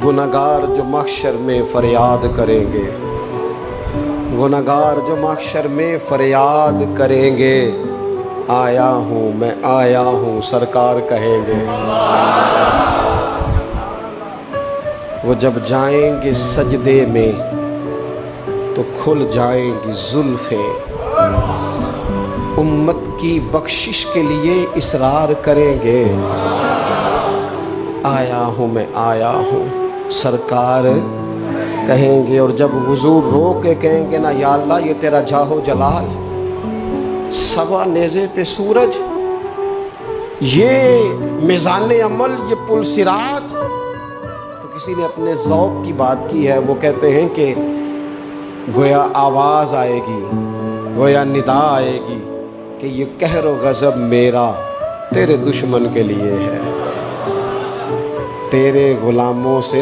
गुनहगार जो महशर में फरियाद करेंगे, गुनहगार जो महशर में फरियाद करेंगे, आया हूँ मैं आया हूँ सरकार कहेंगे। वो जब जाएंगे सजदे में तो खुल जाएंगी जुल्फें, उम्मत की बख्शिश के लिए इसरार करेंगे, आया हूँ मैं आया हूँ सरकार कहेंगे। और जब हुजूर रो के कहेंगे ना, या अल्लाह ये तेरा जाहो जलाल, सवा नेज़े पे सूरज, ये मिज़ान अमल, ये पुल सिरात। तो किसी ने अपने ज़ौक़ की बात की है, वो कहते हैं कि गोया आवाज़ आएगी, गोया निदा आएगी कि ये कहर व गज़ब मेरा तेरे दुश्मन के लिए है, तेरे गुलामों से